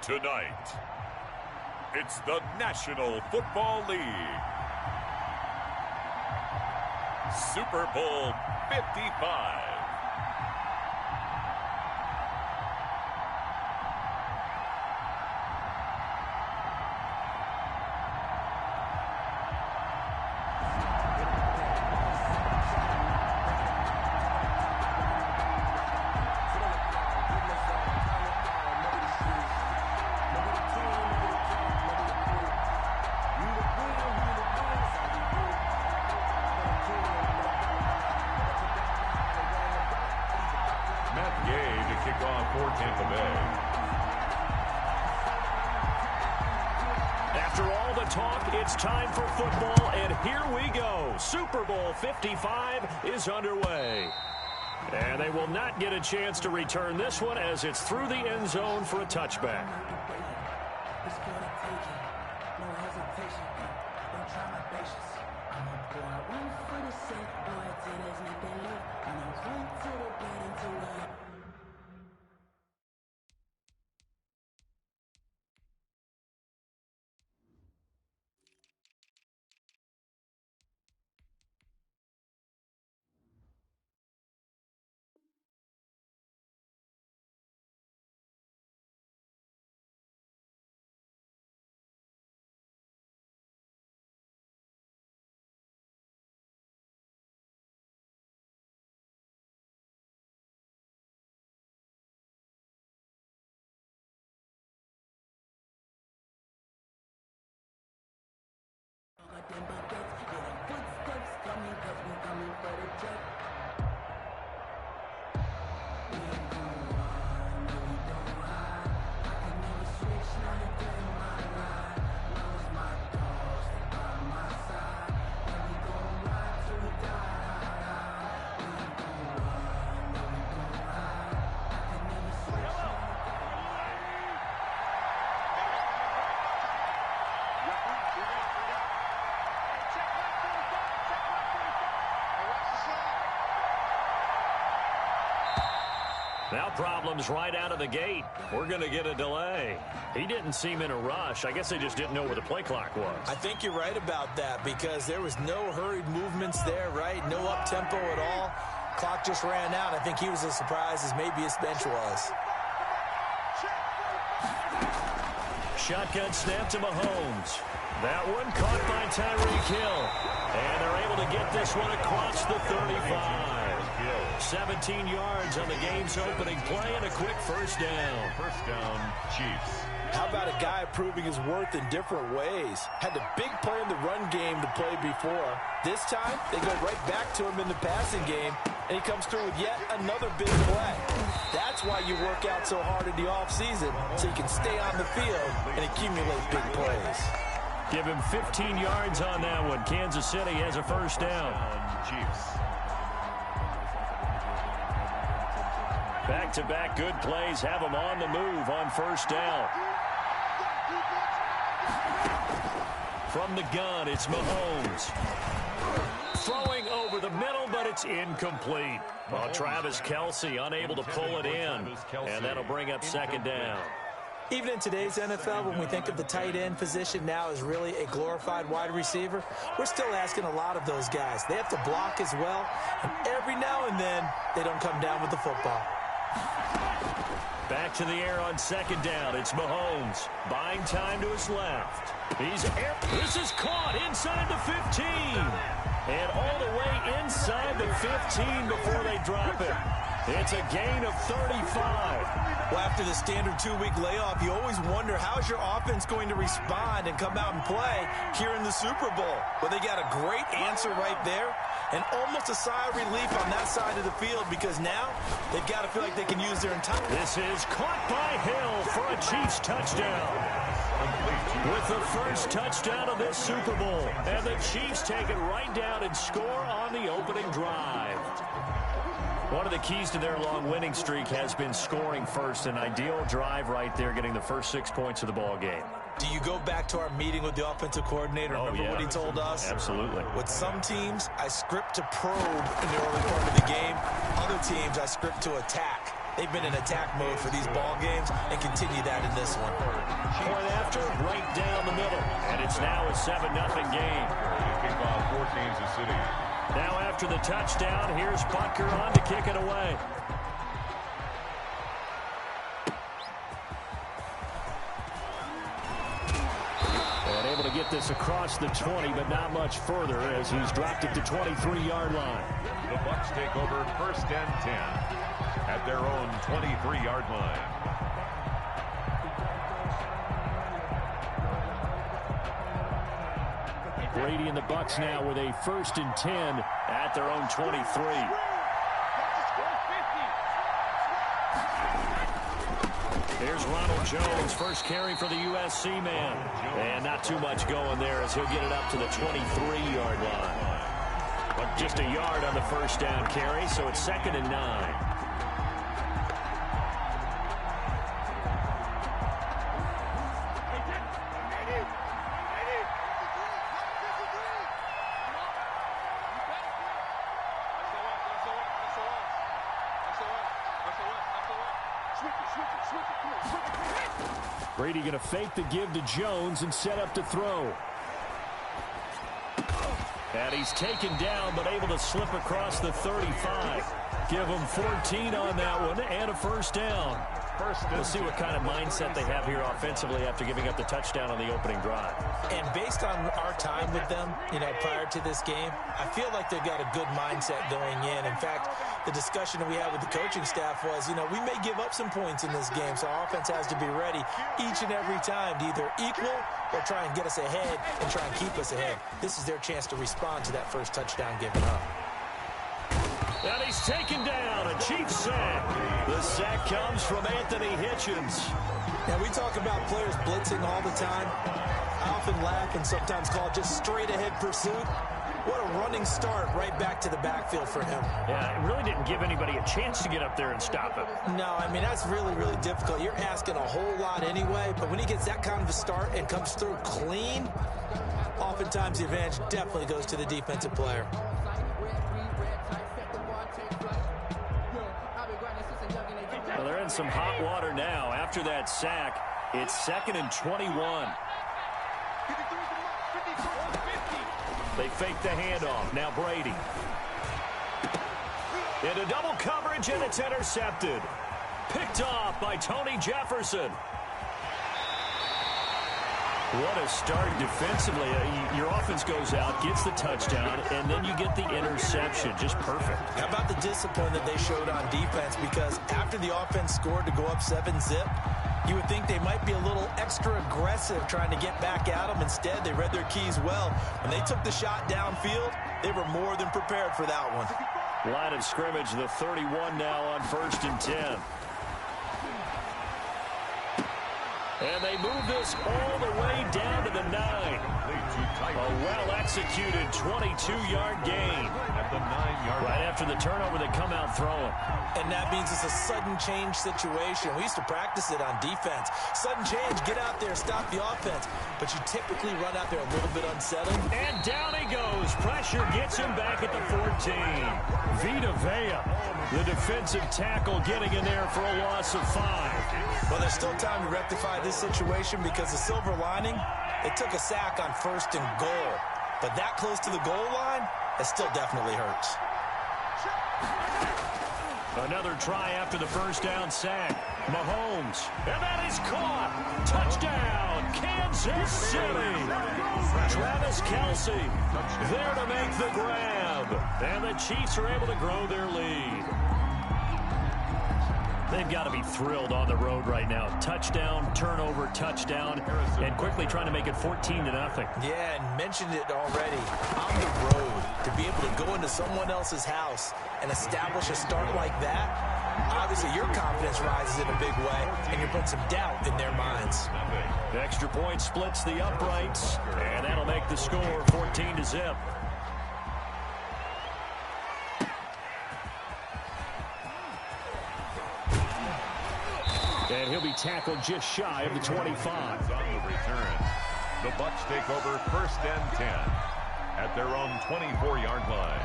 Tonight, it's the National Football League. Super Bowl 55. After all the talk, it's time for football, and here we go. Super Bowl 55 is underway. And they will not get a chance to return this one as it's through the end zone for a touchback. Now problems right out of the gate. We're going to get a delay. He didn't seem in a rush. I guess they just didn't know where the play clock was. I think you're right about that because there was no hurried movements there, right? No up-tempo at all. Clock just ran out. I think he was as surprised as maybe his bench was. Shotgun snap to Mahomes. That one caught by Tyreek Hill. And they're able to get this one across the 35. 17 yards on the game's opening play and a quick first down. First down, Chiefs. How about a guy proving his worth in different ways? Had the big play in the run game to play before. This time, they go right back to him in the passing game, and he comes through with yet another big play. That's why you work out so hard in the offseason, so you can stay on the field and accumulate big plays. Give him 15 yards on that one. Kansas City has a first down. Chiefs. Back-to-back good plays have them on the move on first down. From the gun, it's Mahomes. Throwing over the middle, but it's incomplete. Well, Travis Kelce unable to pull it in, and that'll bring up second down. Even in today's NFL, when we think of the tight end position now as really a glorified wide receiver, we're still asking a lot of those guys. They have to block as well, and every now and then, they don't come down with the football. Back to the air on second down. It's Mahomes. Buying time to his left. This is caught inside the 15. And all the way inside the 15 before they drop it. It's a gain of 35. Well, after the standard 2-week layoff, you always wonder how's your offense going to respond and come out and play here in the Super Bowl. Well, they got a great answer right there and almost a sigh of relief on that side of the field because now they've got to feel like they can use their entire... This is caught by Hill for a Chiefs touchdown. With the first touchdown of this Super Bowl. And the Chiefs take it right down and score on the opening drive. One of the keys to their long winning streak has been scoring first. An ideal drive right there, getting the first 6 points of the ball game. Do you go back to our meeting with the offensive coordinator? Remember what he told us? Absolutely. With some teams, I script to probe in the early part of the game. Other teams, I script to attack. They've been in attack mode for these ball games and continue that in this one. Point after, right down the middle. And it's now a 7-0 game. Kickoff for Kansas City. Now after the touchdown, here's Butker on to kick it away. And able to get this across the 20, but not much further as he's dropped it to 23-yard line. The Bucs take over 1st and 10 at their own 23-yard line. Brady and the Bucs now with a 1st and 10 at their own 23. Here's Ronald Jones, first carry for the USC man. And not too much going there as he'll get it up to the 23-yard line. But just a yard on the first down carry, so it's 2nd and 9. Brady going to fake the give to Jones and set up to throw. And he's taken down, but able to slip across the 35. Give him 14 on that one and a first down. We'll see what kind of mindset they have here offensively after giving up the touchdown on the opening drive. And based on our time with them, prior to this game, I feel like they've got a good mindset going in. In fact, the discussion that we had with the coaching staff was, we may give up some points in this game, so our offense has to be ready each and every time to either equal or try and get us ahead and try and keep us ahead. This is their chance to respond to that first touchdown given up. And he's taken down, a Chiefs sack. The sack comes from Anthony Hitchens. Now, we talk about players blitzing all the time. I often laugh and sometimes call it just straight-ahead pursuit. What a running start right back to the backfield for him. Yeah, it really didn't give anybody a chance to get up there and stop him. No, that's really, really difficult. You're asking a whole lot anyway, but when he gets that kind of a start and comes through clean, oftentimes the advantage definitely goes to the defensive player. Well, they're in some hot water now. After that sack, it's 2nd and 21. They fake the handoff. Now Brady. Into double coverage, and it's intercepted. Picked off by Tony Jefferson. What a start defensively. Your offense goes out, gets the touchdown, and then you get the interception. Just perfect. How about the discipline that they showed on defense? Because after the offense scored to go up 7-zip, you would think they might be a little extra aggressive trying to get back at them. Instead, they read their keys well. When they took the shot downfield, they were more than prepared for that one. Line of scrimmage, the 31 now on 1st and 10. And they move this all the way down to the 9. A well-executed 22-yard gain. At the 9-yard right after the turnover, they come out throwing. And that means it's a sudden change situation. We used to practice it on defense. Sudden change, get out there, stop the offense. But you typically run out there a little bit unsettled. And down he goes. Pressure gets him back at the 14. Vita Vea, the defensive tackle, getting in there for a loss of 5. Well, there's still time to rectify this situation because the silver lining, they took a sack on 1st and goal. But that close to the goal line, it still definitely hurts. Another try after the first down sack. Mahomes. And that is caught. Touchdown, Kansas City. Travis Kelce there to make the grab. And the Chiefs are able to grow their lead. They've got to be thrilled on the road right now. Touchdown, turnover, touchdown, and quickly trying to make it 14-0. Yeah, and mentioned it already. On the road, to be able to go into someone else's house and establish a start like that, obviously your confidence rises in a big way, and you're putting some doubt in their minds. The extra point splits the uprights, and that'll make the score 14-0. And he'll be tackled just shy of the 25. On the return, the Bucs take over 1st and 10 at their own 24-yard line.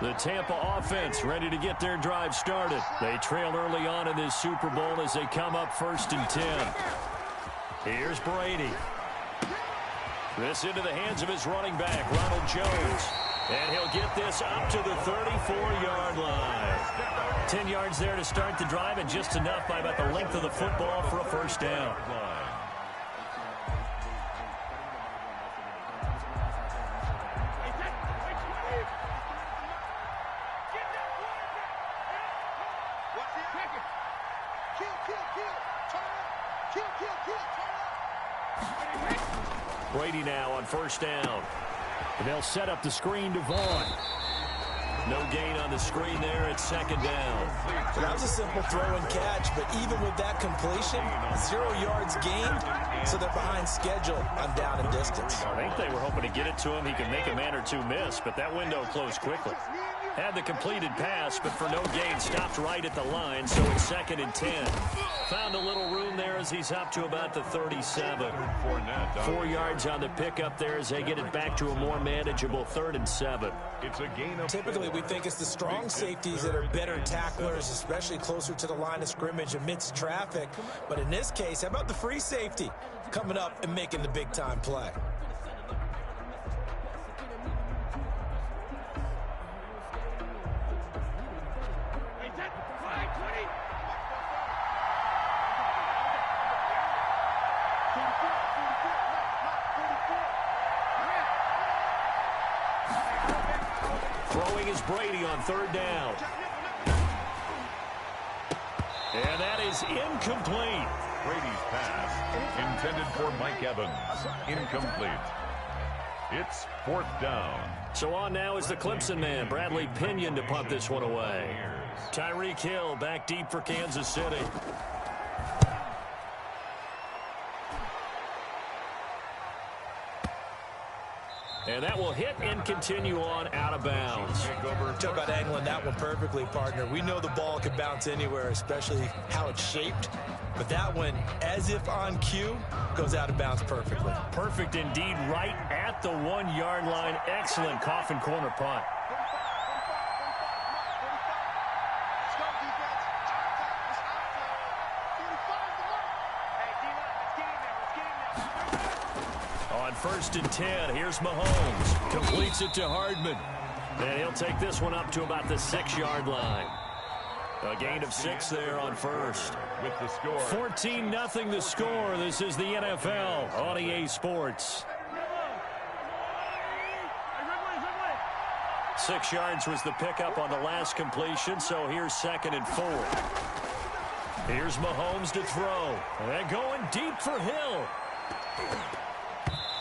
The Tampa offense ready to get their drive started. They trail early on in this Super Bowl as they come up 1st and 10. Here's Brady. This into the hands of his running back, Ronald Jones. And he'll get this up to the 34-yard line. 10 yards there to start the drive, and just enough by about the length of the football for a first down. Brady now on 1st down. And they'll set up the screen to Vaughn. No gain on the screen there. It's 2nd down. That was a simple throw and catch, but even with that completion, 0 yards gained, so they're behind schedule on down and distance. I think they were hoping to get it to him. He could make a man or two miss, but that window closed quickly. Had the completed pass, but for no gain, stopped right at the line, so it's 2nd and 10. Found a little room there as he's up to about the 37. 4 yards on the pickup there as they get it back to a more manageable 3rd and 7. It's a gain of Typically, we think it's the strong safeties that are better tacklers, especially closer to the line of scrimmage amidst traffic. But in this case, how about the free safety coming up and making the big-time play? Throwing is Brady on 3rd down. And that is incomplete. Brady's pass intended for Mike Evans. Incomplete. It's 4th down. So on now is the Clemson man, Bradley Pinion, to punt this one away. Tyreek Hill back deep for Kansas City. And that will hit and continue on out of bounds. Talk about angling that one perfectly, partner. We know the ball can bounce anywhere, especially how it's shaped. But that one, as if on cue, goes out of bounds perfectly. Perfect indeed, right at the 1-yard line. Excellent coffin corner punt. On 1st and 10, here's Mahomes. Completes it to Hardman. And he'll take this one up to about the 6-yard line. A gain of 6 there on 1st. With the score. 14-0 the score. This is the NFL on EA Sports. 6 yards was the pickup on the last completion, so here's 2nd and 4. Here's Mahomes to throw. And going deep for Hill.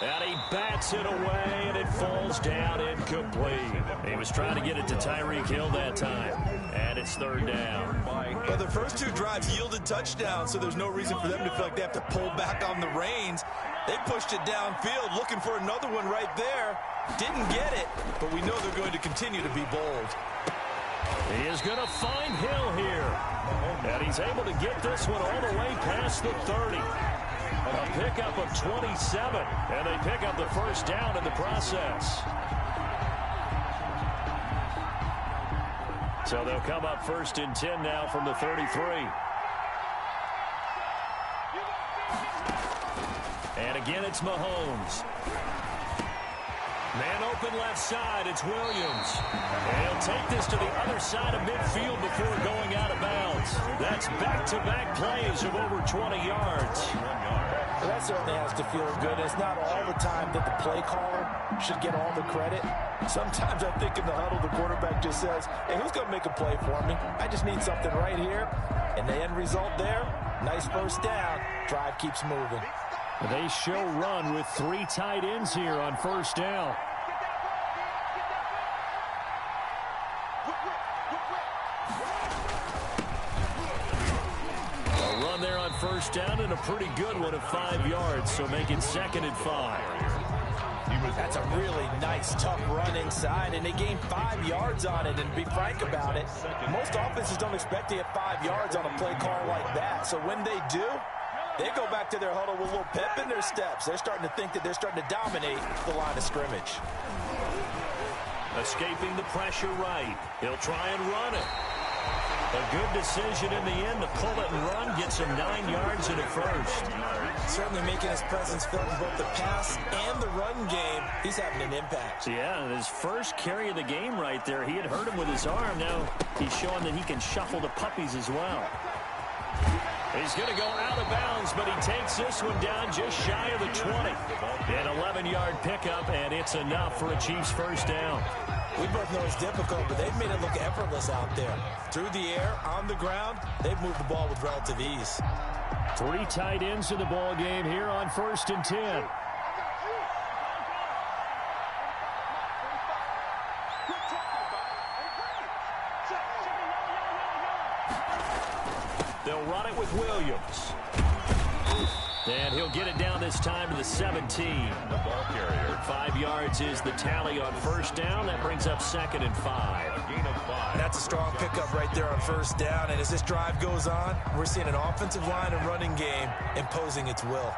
And he bats it away, and it falls down incomplete. He was trying to get it to Tyreek Hill that time. And it's 3rd down. Well, the first 2 drives yielded touchdowns, so there's no reason for them to feel like they have to pull back on the reins. They pushed it downfield, looking for another one right there. Didn't get it, but we know they're going to continue to be bold. He is going to find Hill here. And he's able to get this one all the way past the 30. A pickup of 27, and they pick up the 1st down in the process. So they'll come up 1st and 10 now from the 33. And again, it's Mahomes. Man open left side, it's Williams. And he'll take this to the other side of midfield before going out of bounds. That's back-to-back plays of over 20 yards. Well, that certainly has to feel good. It's not all the time that the play caller should get all the credit. Sometimes I think in the huddle, the quarterback just says, hey, who's going to make a play for me? I just need something right here. And the end result there, nice 1st down. Drive keeps moving. They show run with 3 tight ends here on 1st down. A run there on 1st down and a pretty good one of 5 yards, so make it 2nd and 5. That's a really nice, tough run inside, and they gained 5 yards on it. And to be frank about it, most offenses don't expect to get 5 yards on a play call like that. So when they do, they go back to their huddle with a little pep in their steps. They're starting to think that they're starting to dominate the line of scrimmage. Escaping the pressure right. He'll try and run it. A good decision in the end to pull it and run. Gets him 9 yards and a first. Certainly making his presence felt in both the pass and the run game. He's having an impact. Yeah, his first carry of the game right there. He had hurt him with his arm. Now he's showing that he can shuffle the puppies as well. He's going to go out of bounds, but he takes this one down just shy of the 20. An 11-yard pickup, and it's enough for a Chiefs first down. We both know it's difficult, but they've made it look effortless out there. Through the air, on the ground, they've moved the ball with relative ease. 3 tight ends in the ball game here on 1st and 10. They'll run it with Williams. And he'll get it down this time to the 17. The ball carrier. 5 yards is the tally on first down. That brings up 2nd and 5. A gain of 5. That's a strong pickup right there on first down. And as this drive goes on, we're seeing an offensive line and running game imposing its will.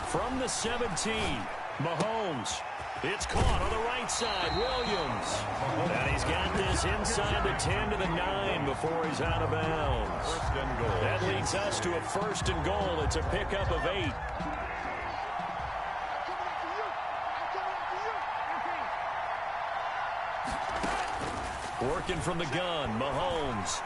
From the 17, Mahomes. It's caught on the right side, Williams. And he's got this inside the 10 to the 9 before he's out of bounds. First and goal. That leads us to a 1st and goal. It's a pickup of 8. Working from the gun, Mahomes.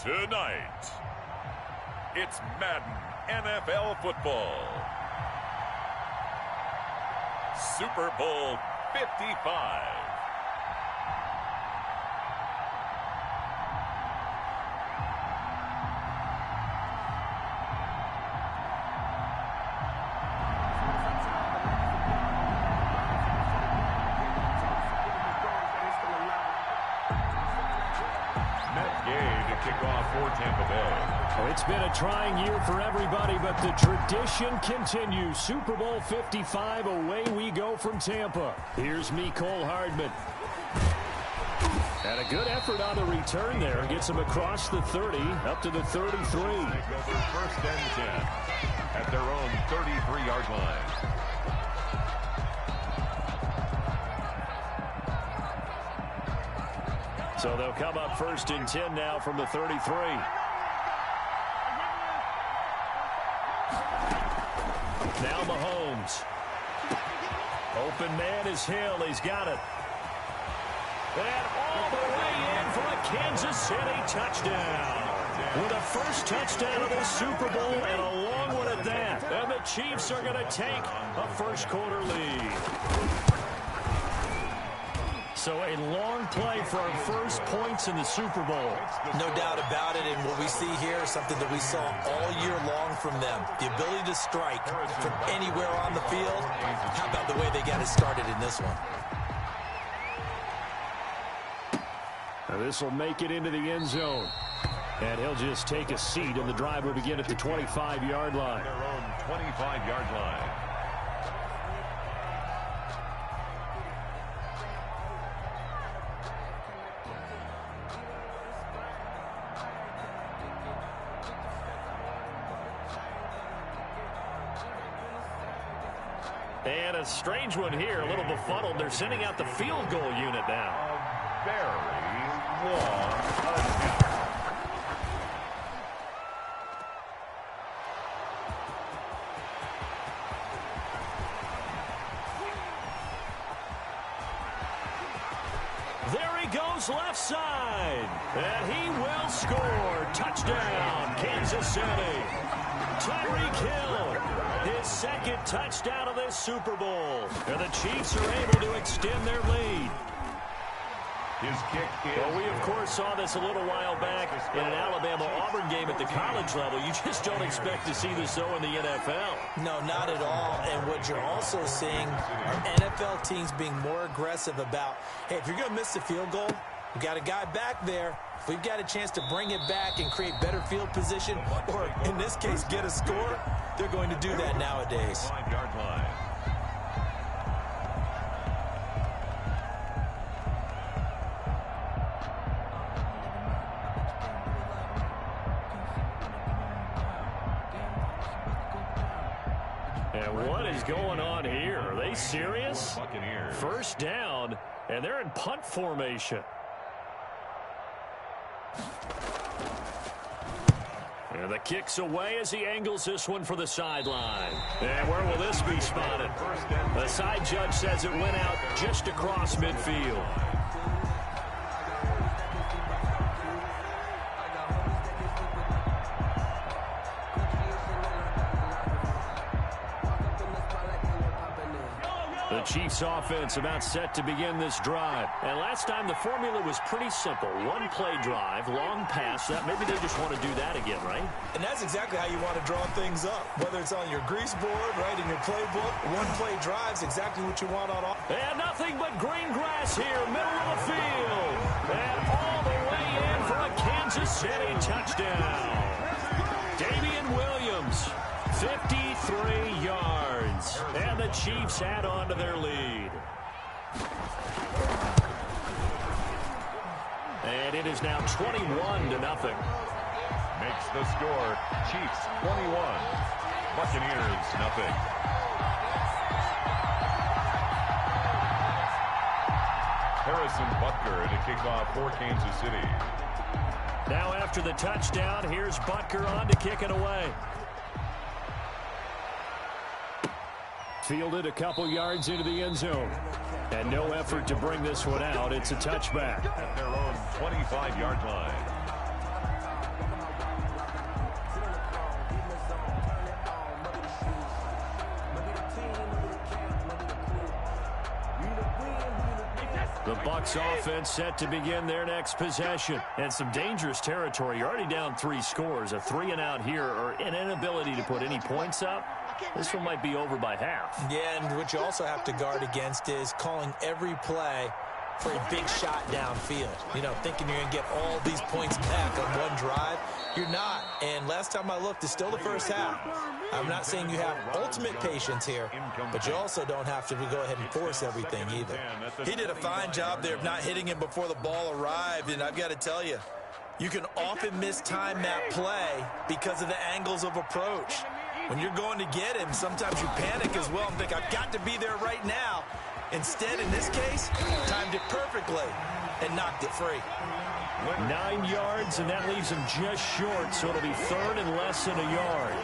Tonight, it's Madden NFL football. Super Bowl 55. It's been a trying year for everybody, but the tradition continues. Super Bowl 55, away we go from Tampa. Here's Mecole Hardman. And a good effort on the return there. Gets him across the 30, up to the 33. First and 10 at their own 33-yard line. So they'll come up first and 10 now from the 33. Now Mahomes. Open man is Hill. He's got it. And all the way in for a Kansas City touchdown. With the first touchdown of this Super Bowl and a long one at that. And the Chiefs are going to take a first quarter lead. So a long play for our first points in the Super Bowl. No doubt about it, and what we see here is something that we saw all year long from them. The ability to strike from anywhere on the field. How about the way they got it started in this one? Now this will make it into the end zone. And he'll just take a seat, and the drive will begin at the 25-yard line. Their own 25-yard line. And a strange one here, a little befuddled. They're sending out the field goal unit now. A very long attempt. There he goes left side. And he will score. Touchdown, Kansas City. Tyreek Hill. His second touchdown of this Super Bowl. And the Chiefs are able to extend their lead. His kick is... Well, we, of course, saw this a little while back in an Alabama-Auburn game at the college level. You just don't expect to see this, though, in the NFL. No, not at all. And what you're also seeing are NFL teams being more aggressive about, hey, if you're going to miss the field goal, we got a guy back there. If we've got a chance to bring it back and create better field position, or in this case, get a score, they're going to do that nowadays. 5-yard line. And what is going on here? Are they serious? Buccaneers. First down, and they're in punt formation. And the kick's away as he angles this one for the sideline. And where will this be spotted? The side judge says it went out just across midfield. The Chiefs offense about set to begin this drive. And last time the formula was pretty simple. One play drive, long pass. Maybe they just want to do that again, right? And that's exactly how you want to draw things up. Whether it's on your grease board, right, in your playbook, one play drive's exactly what you want on offense. And nothing but green grass here, middle of the field. And all the way in for a Kansas City touchdown. Damian Williams, 53 yards. And the Chiefs add on to their lead. And it is now 21-0. Makes the score. Chiefs 21. Buccaneers nothing. Harrison Butker to kick off for Kansas City. Now after the touchdown, here's Butker on to kick it away. Fielded a couple yards into the end zone. And no effort to bring this one out. It's a touchback. At their own 25-yard line. The Bucs offense set to begin their next possession. And some dangerous territory. You're already down 3 scores. A 3-and-out here or an inability to put any points up. This one might be over by half. Yeah, and what you also have to guard against is calling every play for a big shot downfield. You know, thinking you're going to get all these points back on one drive. You're not. And last time I looked, it's still the first half. I'm not saying you have ultimate patience here, but you also don't have to go ahead and force everything either. He did a fine job there of not hitting him before the ball arrived, and I've got to tell you, you can often mistime that play because of the angles of approach. When you're going to get him, sometimes you panic as well and think, I've got to be there right now. Instead, in this case, timed it perfectly and knocked it free. 9 yards, and that leaves him just short, so it'll be 3rd and less than a yard.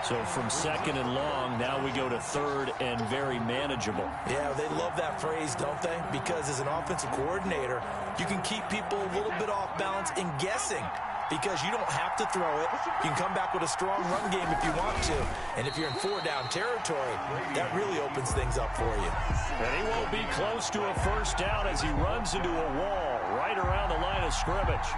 So from 2nd and long, now we go to 3rd and very manageable. Yeah, they love that phrase, don't they? Because as an offensive coordinator, you can keep people a little bit off balance and guessing. Because you don't have to throw it. You can come back with a strong run game if you want to. And if you're in 4-down territory, that really opens things up for you. And he won't be close to a first down as he runs into a wall right around the line of scrimmage.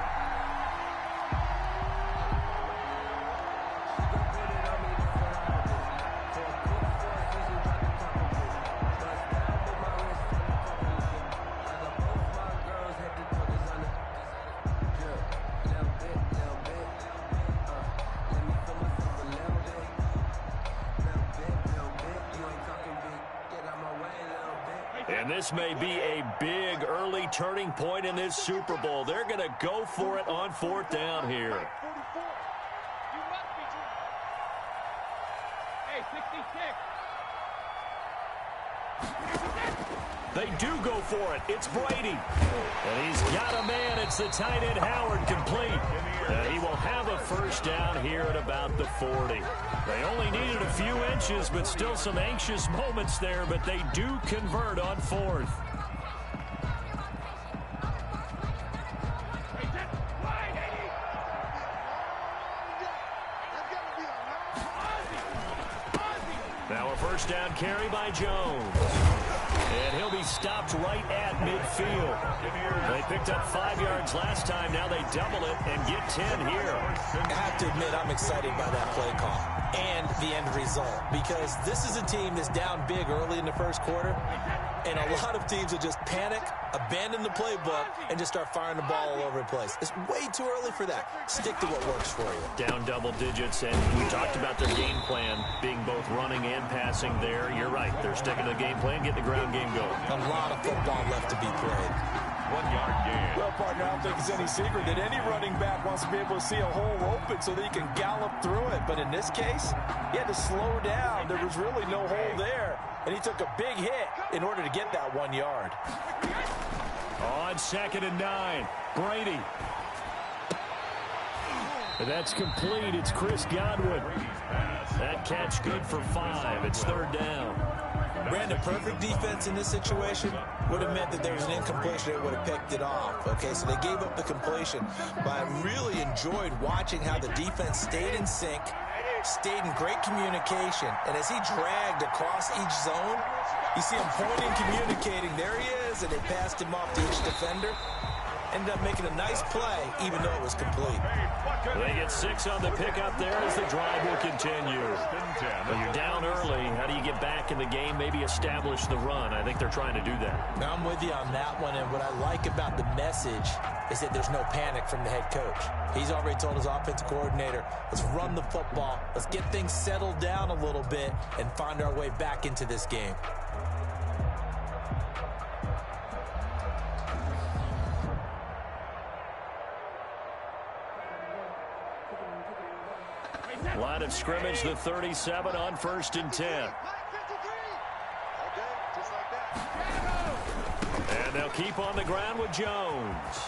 And this may be a big early turning point in this Super Bowl. They're going to go for it on 4th down here. Hey, 66. They do go for it. It's Brady. And he's got a man. It's the tight end Howard complete. He will have a first down here at about the 40. They only needed a few inches, but still some anxious moments there, but they do convert on 4th. Now a first down carry by Jones. And he'll be stopped right at midfield. They picked up 5 yards last time. Now they double it and get 10 here. I have to admit, I'm excited by that play call and the end result. Because this is a team that's down big early in the first quarter. And a lot of teams will just panic, abandon the playbook, and just start firing the ball all over the place. It's way too early for that. Stick to what works for you. Down double digits, and we talked about their game plan being both running and passing there. You're right. They're sticking to the game plan, getting the ground game going. A lot of football left to be played. 1-yard gain. Well, partner, I don't think it's any secret that any running back wants to be able to see a hole open so that he can gallop through it. But in this case, he had to slow down. There was really no hole there. And he took a big hit in order to get that 1 yard. On 2nd and 9, Brady. And that's complete. It's Chris Godwin. That catch good for 5. It's 3rd down. Brandon, perfect defense in this situation would have meant that there was an incompletion that would have picked it off. Okay, so they gave up the completion. But I really enjoyed watching how the defense stayed in sync, stayed in great communication. And as he dragged across each zone, you see him pointing, communicating. There he is, and they passed him off to each defender. Ended up making a nice play, even though it was complete. They get 6 on the pickup there as the drive will continue. When you're down early, how do you get back in the game, maybe establish the run? I think they're trying to do that. Now, I'm with you on that one, and what I like about the message is that there's no panic from the head coach. He's already told his offensive coordinator, let's run the football, let's get things settled down a little bit and find our way back into this game. Line of scrimmage, the 37 on 1st and 10. And they'll keep on the ground with Jones.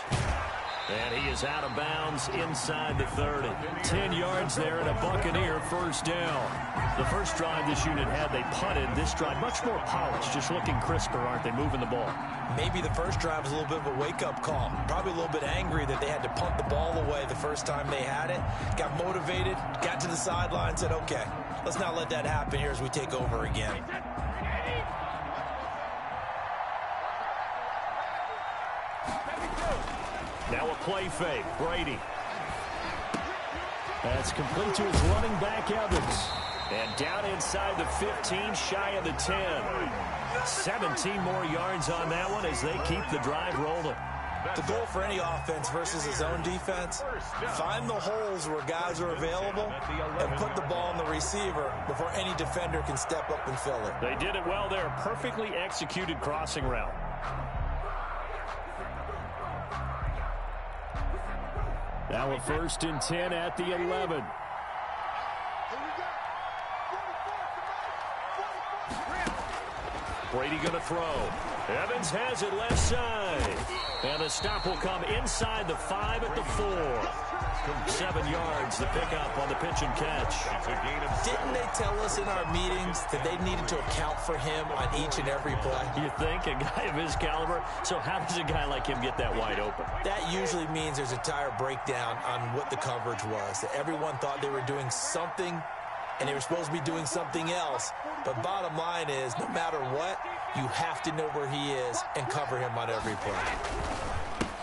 And he is out of bounds inside the 30. 10 yards there and a Buccaneer first down. The first drive this unit had, they punted. This drive, much more polished, just looking crisper, aren't they, moving the ball? Maybe the first drive was a little bit of a wake-up call. Probably a little bit angry that they had to punt the ball away the first time they had it. Got motivated, got to the sideline, said, okay, let's not let that happen here as we take over again. Now a play fake. Brady. That's complete to his running back, Evans. And down inside the 15, shy of the 10. 17 more yards on that one as they keep the drive rolling. The goal for any offense versus his own defense, find the holes where guys are available and put the ball in the receiver before any defender can step up and fill it. They did it well there. Perfectly executed crossing route. Now a 1st and 10 at the 11. Brady going to throw. Evans has it left side. And the stop will come inside the 5 at the 4. 7 yards, the pickup on the pitch and catch. Didn't they tell us in our meetings that they needed to account for him on each and every play? You think? A guy of his caliber? So how does a guy like him get that wide open? That usually means there's a tire breakdown on what the coverage was. That everyone thought they were doing something, and they were supposed to be doing something else. But bottom line is, no matter what, you have to know where he is and cover him on every play.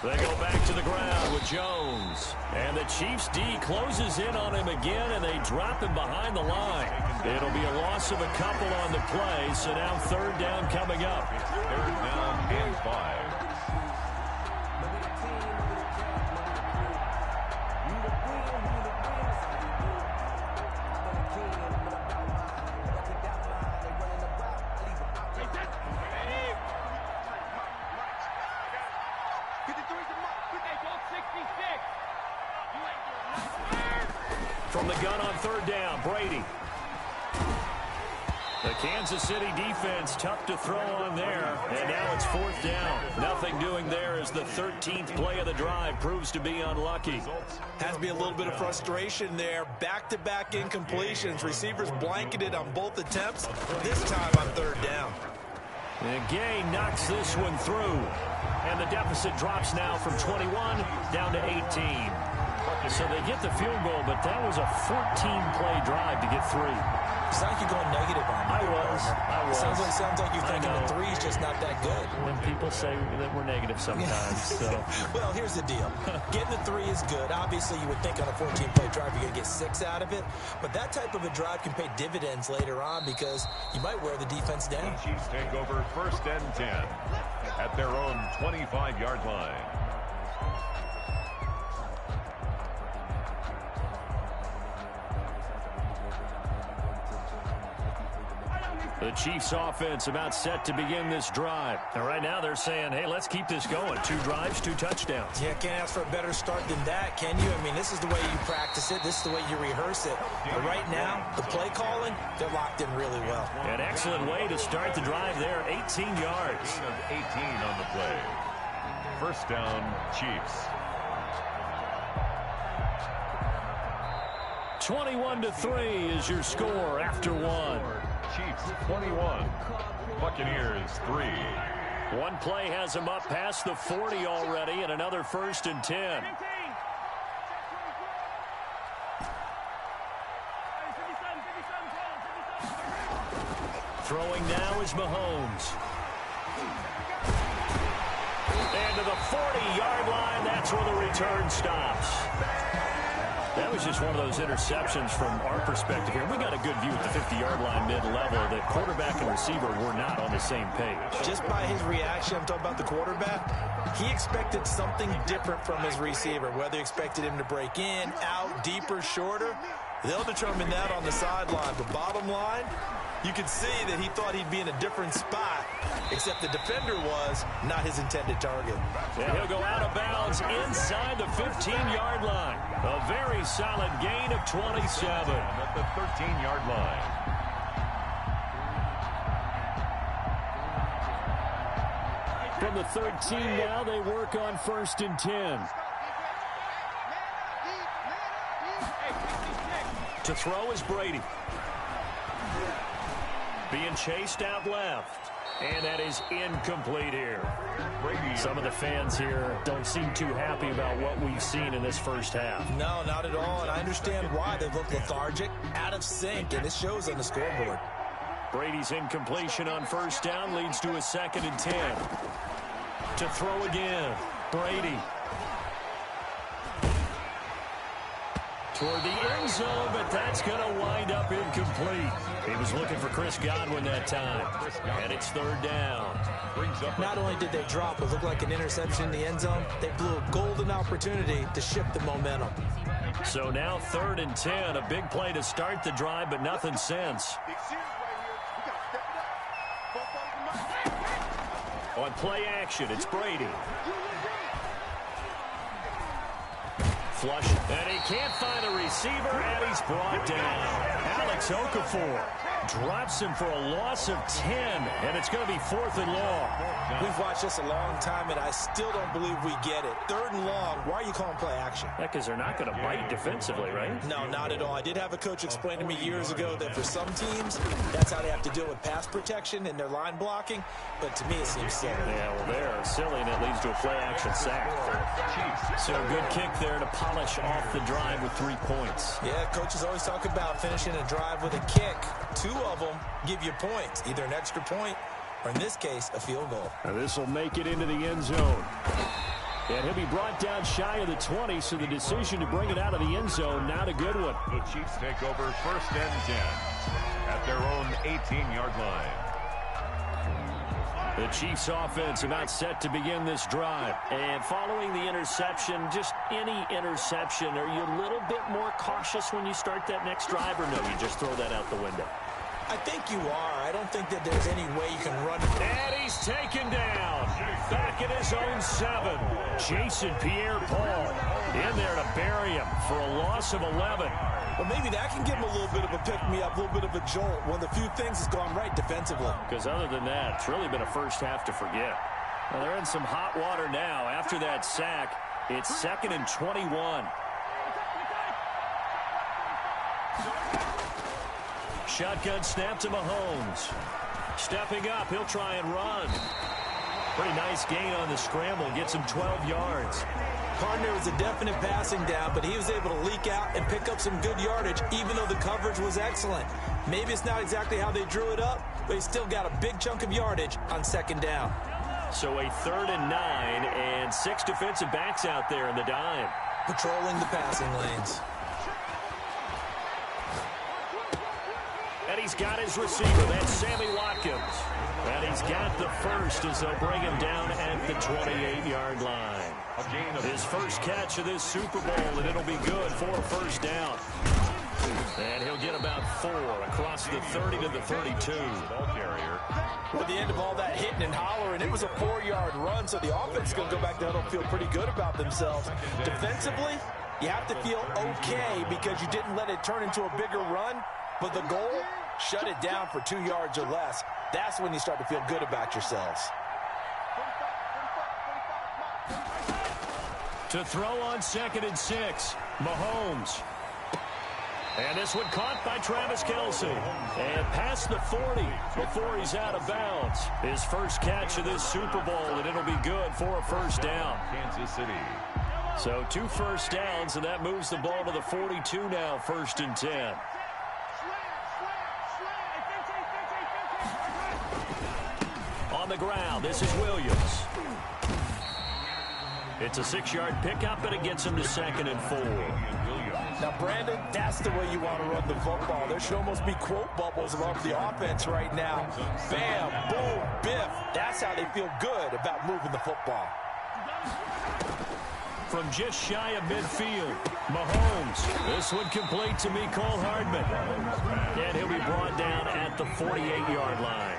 They go back to the ground with Jones. And the Chiefs D closes in on him again, and they drop him behind the line. It'll be a loss of a couple on the play, so now 3rd down coming up. 3rd down and 5. From the gun on 3rd down, Brady. The Kansas City defense tough to throw on there, and now it's 4th down. Nothing doing there as the 13th play of the drive proves to be unlucky. Has to be a little bit of frustration there. Back-to-back incompletions. Receivers blanketed on both attempts, this time on 3rd down. And Gay knocks this one through, and the deficit drops now from 21 down to 18. So they get the field goal, but that was a 14-play drive to get 3. It's like you're going negative on me. I was. Sounds like you're thinking the 3's just not that good. And people say that we're negative sometimes. So. Well, here's the deal. Getting the 3 is good. Obviously, you would think on a 14-play drive you're going to get 6 out of it. But that type of a drive can pay dividends later on because you might wear the defense down. The Chiefs take over 1st and 10 at their own 25-yard line. The Chiefs offense about set to begin this drive. And right now they're saying, hey, let's keep this going. 2 drives, 2 touchdowns. Yeah, can't ask for a better start than that, can you? I mean, this is the way you practice it. This is the way you rehearse it. But right now, the play calling, they're locked in really well. An excellent way to start the drive there. 18 yards. 18 on the play. 1st down, Chiefs. 21-3 is your score after 1. Chiefs 21, Buccaneers 3. One play has them up past the 40 already, and another 1st and 10. Throwing now is Mahomes. And to the 40-yard line, that's where the return stops. That was just one of those interceptions from our perspective here. We got a good view at the 50-yard line mid-level that quarterback and receiver were not on the same page. Just by his reaction, I'm talking about the quarterback, he expected something different from his receiver, whether he expected him to break in, out, deeper, shorter. They'll determine that on the sideline. But bottom line, you can see that he thought he'd be in a different spot, except the defender was not his intended target. And he'll go out of bounds inside the 15-yard line. A very solid gain of 27. At the 13-yard line. From the 13 now, they work on 1st and 10. To throw is Brady. Being chased out left. And that is incomplete here. Some of the fans here don't seem too happy about what we've seen in this first half. No, not at all. And I understand why. They look lethargic, out of sync, and it shows on the scoreboard. Brady's incompletion on 1st down leads to a 2nd and 10. To throw again, Brady. toward the end zone, but that's going to wind up incomplete. He was looking for Chris Godwin that time. And it's third down. Not only did they drop what looked like an interception in the end zone, they blew a golden opportunity to shift the momentum. So now 3rd and 10, a big play to start the drive, but nothing since. On play action, it's Brady. Flush, and he can't find a receiver, and he's brought down. Alex Okafor drops him for a loss of 10, and it's going to be 4th and long. We've watched this a long time, and I still don't believe we get it. 3rd and long, why are you calling play action? Yeah, because they're not going to bite defensively, right? No, not at all. I did have a coach explain to me years ago that for some teams, that's how they have to deal with pass protection and their line blocking, but to me it seems silly. Yeah, well, they're silly, and it leads to a play action sack. So good kick there to polish off the drive with 3 points. Yeah, coaches always talk about finishing a drive with a kick. 2 of them give you points, either an extra point or, in this case, a field goal. Now this will make it into the end zone. And he'll be brought down shy of the 20, so the decision to bring it out of the end zone, not a good one. The Chiefs take over 1st and 10 at their own 18-yard line. The Chiefs offense about set to begin this drive. And following the interception, just any interception, are you a little bit more cautious when you start that next drive, or no, you just throw that out the window? I think you are. I don't think that there's any way you can run. And he's taken down. Back at his own 7. Jason Pierre-Paul in there to bury him for a loss of 11. Well, maybe that can give him a little bit of a pick-me-up, a little bit of a jolt. One of the few things that's gone right defensively. Because other than that, it's really been a first half to forget. Well, they're in some hot water now. After that sack, it's 2nd and 21. Shotgun snap to Mahomes. Stepping up, he'll try and run. Pretty nice gain on the scramble. Gets him 12 yards. Gardner was a definite passing down, but he was able to leak out and pick up some good yardage, even though the coverage was excellent. Maybe it's not exactly how they drew it up, but he still got a big chunk of yardage on 2nd down. So a 3rd and 9, and 6 defensive backs out there in the dime. Patrolling the passing lanes. And he's got his receiver. That's Sammy Watkins. And he's got the first as they'll bring him down at the 28-yard line. His first catch of this Super Bowl, and it'll be good for a 1st down. And he'll get about 4 across the 30 to the 32. At the end of all that hitting and hollering, it was a 4-yard run, so the offense is going to go back down and feel pretty good about themselves. Defensively, you have to feel okay because you didn't let it turn into a bigger run, but the goal, shut it down for 2 yards or less. That's when you start to feel good about yourselves. To throw on 2nd and 6, Mahomes. And this one caught by Travis Kelce. And past the 40 before he's out of bounds. His first catch of this Super Bowl, and it'll be good for a 1st down. Kansas City. So 2 first downs, and that moves the ball to the 42 now, 1st and 10. On the ground, this is Williams. It's a 6-yard pickup, and it gets him to 2nd and 4. Now, Brandon, that's the way you want to run the football. There should almost be quote bubbles above the offense right now. Bam, boom, biff. That's how they feel good about moving the football. From just shy of midfield, Mahomes. This one complete to Mecole Hardman. And he'll be brought down at the 48-yard line.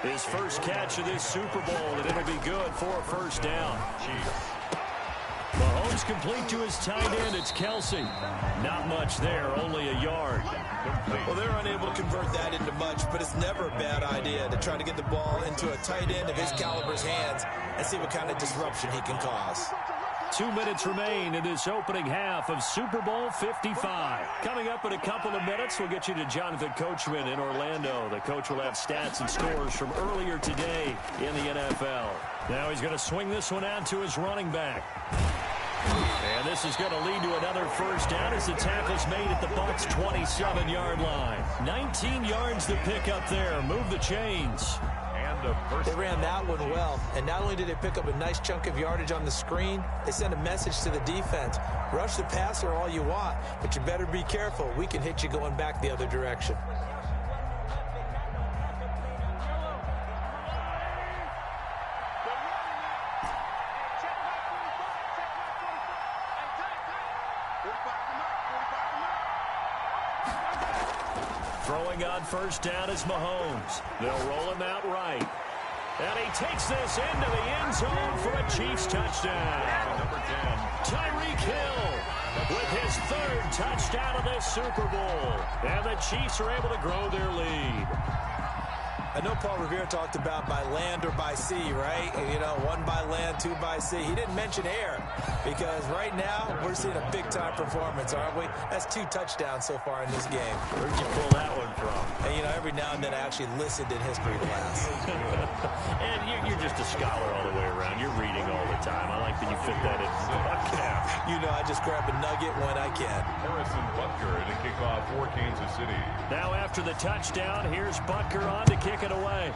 His first catch of this Super Bowl, and it'll be good for a 1st down. Mahomes complete to his tight end. It's Kelce. Not much there, only a yard. Well, they're unable to convert that into much, but it's never a bad idea to try to get the ball into a tight end of his caliber's hands and see what kind of disruption he can cause. 2 minutes remain in this opening half of Super Bowl 55. Coming up in a couple of minutes, we'll get you to Jonathan Coachman in Orlando. The coach will have stats and scores from earlier today in the NFL. Now he's going to swing this one out to his running back. And this is going to lead to another 1st down as the tackle's made at the Bucs' 27-yard line. 19 yards to pick up there. Move the chains. And a first. They ran that one well, and not only did they pick up a nice chunk of yardage on the screen, they sent a message to the defense. Rush the passer all you want, but you better be careful. We can hit you going back the other direction. Throwing on first down is Mahomes. They'll roll him out right. And he takes this into the end zone for a Chiefs touchdown. Number 10. Tyreek Hill with his third touchdown of this Super Bowl. And the Chiefs are able to grow their lead. I know Paul Revere talked about by land or by sea, right? You know, one by land, two by sea. He didn't mention air because right now we're seeing a big-time performance, aren't we? That's 2 touchdowns so far in this game. Where'd you pull that one from? And, you know, every now and then I actually listened in history class. And you're just a scholar all the way around. You're reading all the time. I like that you fit that in. You know, I just grab a nugget when I can. Harrison Butker to kick off for Kansas City. Now after the touchdown, here's Butker on to kick it away.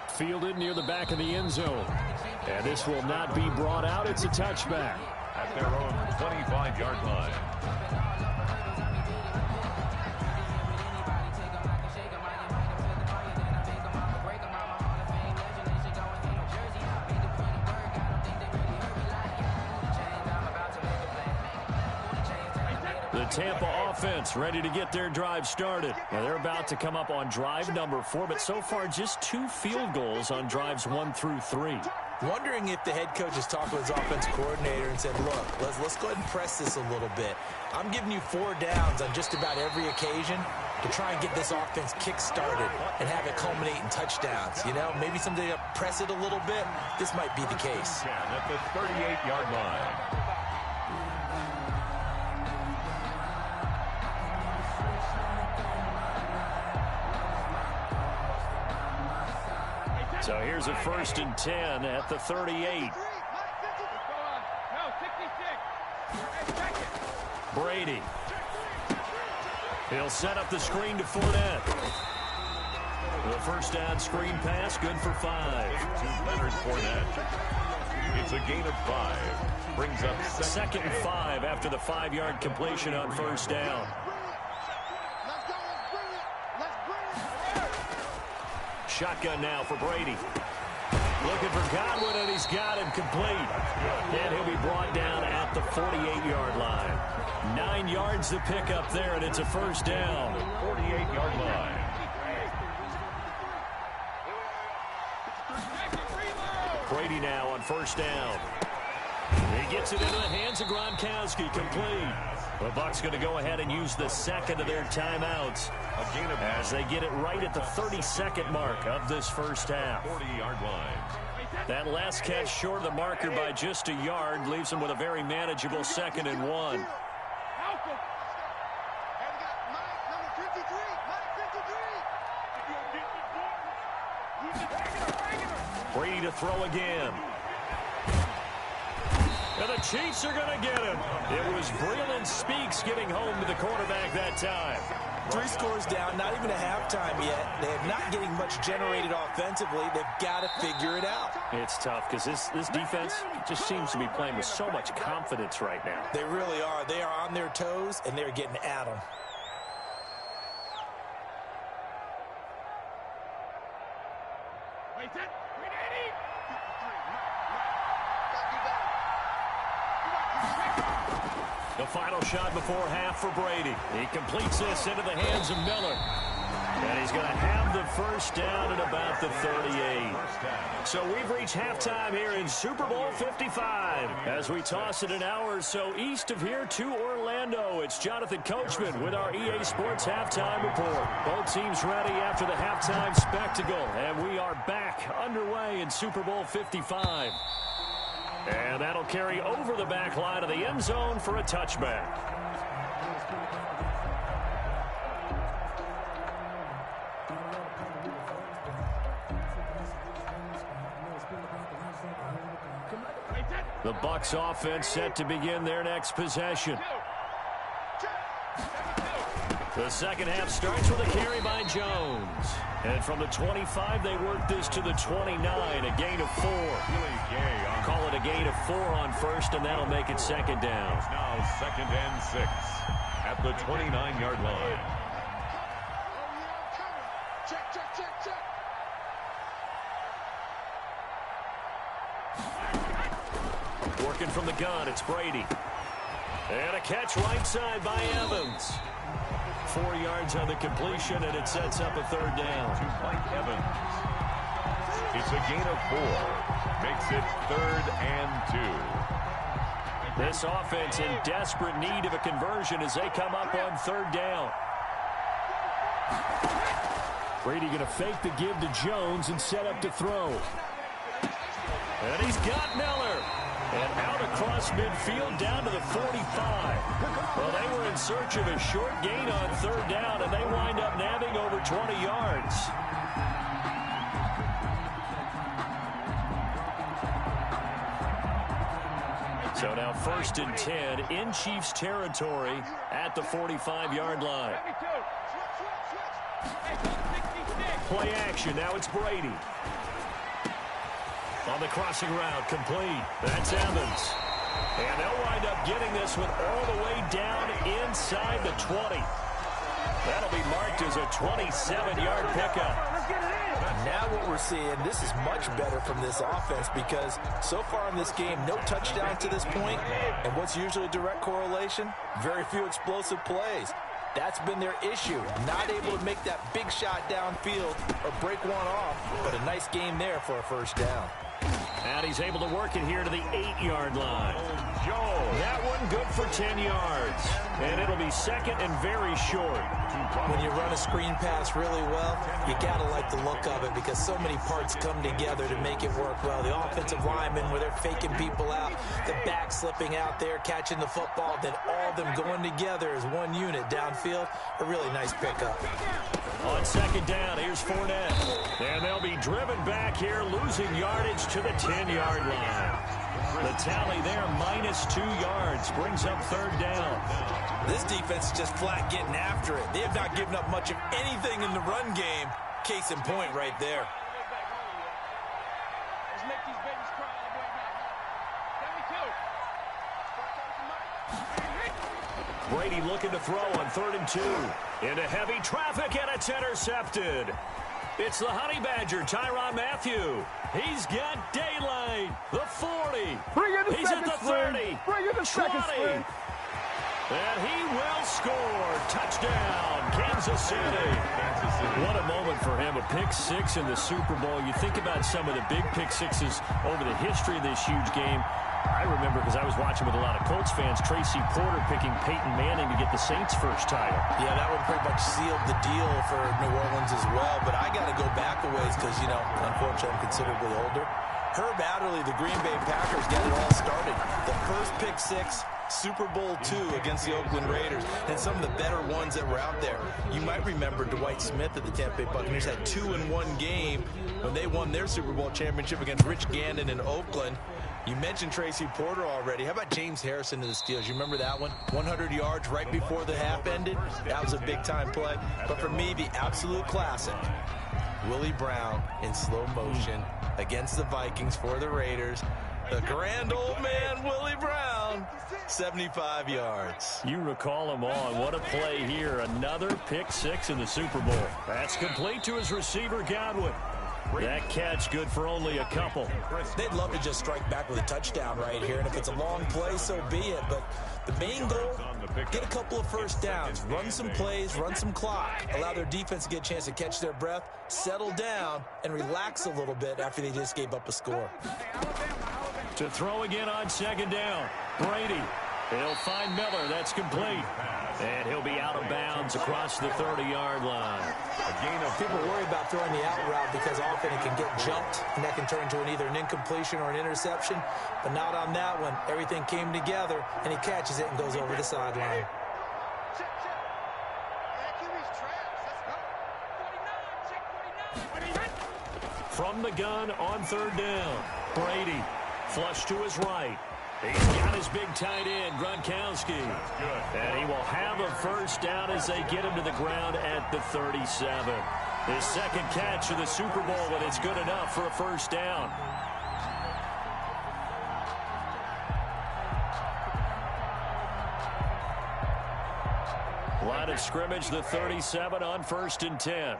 Fielded near the back of the end zone. And this will not be brought out. It's a touchback. At their own 25-yard line. The Tampa offense ready to get their drive started. Now they're about to come up on drive number 4, but so far just 2 field goals on drives 1 through 3. Wondering if the head coach has talked with his offense coordinator and said, look, let's go ahead and press this a little bit. I'm giving you 4 downs on just about every occasion to try and get this offense kick-started and have it culminate in touchdowns. You know, maybe someday to press it a little bit. This might be the case. At the 38-yard line. So here's a 1st and 10 at the 38. Brady. He'll set up the screen to Fournette. The first down screen pass, good for 5. To Leonard Fournette. It's a gain of 5. Brings up second and 5 after the 5-yard completion on first down. Shotgun now for Brady. Looking for Godwin, and he's got him complete. And he'll be brought down at the 48-yard line. 9 yards to pick up there, and it's a first down. 48-yard line. Brady now on first down. He gets it into the hands of Gronkowski, complete. The Bucs going to go ahead and use the second of their timeouts as they get it right at the 32nd mark of this first half. 40-yard line. That last catch short of the marker by just a yard leaves them with a very manageable 2nd and 1. Brady to throw again. And the Chiefs are going to get him. It was Breeland Speaks getting home to the quarterback that time. 3 scores down, not even a halftime yet. They're not getting much generated offensively. They've got to figure it out. It's tough because this defense just seems to be playing with so much confidence right now. They really are. They are on their toes, and they're getting at them. The final shot before half for Brady. He completes this into the hands of Miller. And he's going to have the first down at about the 38. So we've reached halftime here in Super Bowl 55. As we toss it an hour or so east of here to Orlando, it's Jonathan Coachman with our EA Sports Halftime Report. Both teams ready after the halftime spectacle. And we are back underway in Super Bowl 55. And that'll carry over the back line of the end zone for a touchback. The Bucs offense set to begin their next possession. The second half starts with a carry by Jones. And from the 25, they work this to the 29, a gain of 4. Call it a gain of 4 on first, and that'll make it second down. It's now 2nd and 6 at the 29-yard line. Working from the gun, it's Brady. And a catch right side by Evans. 4 yards on the completion, and it sets up a third down. To Mike Evans. It's a gain of 4. Makes it 3rd and 2. This offense in desperate need of a conversion as they come up on third down. Brady going to fake the give to Jones and set up to throw. And he's got Miller. And out across midfield down to the 45. Well, they were in search of a short gain on third down, and they wind up nabbing over 20 yards. So now 1st and 10 in Chiefs territory at the 45-yard line. Play action. Now it's Brady. On the crossing route, complete. That's Evans. And they'll wind up getting this one all the way down inside the 20. That'll be marked as a 27-yard pickup. Now what we're seeing, this is much better from this offense because so far in this game, no touchdown to this point. And what's usually a direct correlation? Very few explosive plays. That's been their issue. Not able to make that big shot downfield or break one off, but a nice game there for a first down. And he's able to work it here to the 8-yard line. That one good for 10 yards. And it'll be second and very short. When you run a screen pass really well, you got to like the look of it because so many parts come together to make it work well. The offensive linemen, where they're faking people out, the back slipping out there, catching the football, then all of them going together as one unit downfield. A really nice pickup. On second down, here's Fournette. And they'll be driven back here, losing yardage to the 10-yard line. The tally there, -2 yards, brings up third down. This defense is just flat getting after it. They have not given up much of anything in the run game. Case in point right there. Brady looking to throw on 3rd and 2. Into heavy traffic, and it's intercepted. It's the Honey Badger, Tyrann Mathieu. He's got daylight. The 40. He's at the 30. 20. And he will score. Touchdown, Kansas City. What a moment for him. A pick 6 in the Super Bowl. You think about some of the big pick 6s over the history of this huge game. I remember, because I was watching with a lot of Colts fans, Tracy Porter picking Peyton Manning to get the Saints' first title. Yeah, that one pretty much sealed the deal for New Orleans as well. But I got to go back a ways because, you know, unfortunately, I'm considerably older. Herb Adderley, the Green Bay Packers, got it all started. The first pick 6, Super Bowl II against the Oakland Raiders, and some of the better ones that were out there. You might remember Dwight Smith of the Tampa Bay Buccaneers had 2-in-1 game when they won their Super Bowl championship against Rich Gannon in Oakland. You mentioned Tracy Porter already. How about James Harrison to the Steelers? You remember that one? 100 yards right before the half ended. That was a big-time play. But for me, the absolute classic, Willie Brown in slow motion against the Vikings for the Raiders. The grand old man, Willie Brown, 75 yards. You recall them all, and what a play here. Another pick 6 in the Super Bowl. That's complete to his receiver, Godwin. That catch good for only a couple. They'd love to just strike back with a touchdown right here, and if it's a long play, so be it. But the main goal, get a couple of first downs, run some plays, run some clock, allow their defense to get a chance to catch their breath, settle down, and relax a little bit after they just gave up a score. To throw again on second down, Brady. He'll find Miller. That's complete. And he'll be out of bounds across the 30-yard line. People worry about throwing the out route because often it can get jumped, and that can turn into either an incompletion or an interception. But not on that one. Everything came together, and he catches it and goes over the sideline. From the gun on third down, Brady flush to his right. He's got got his big tight end, Gronkowski. And he will have a first down as they get him to the ground at the 37. His second catch of the Super Bowl, and it's good enough for a first down. Line of scrimmage, the 37 on 1st and 10.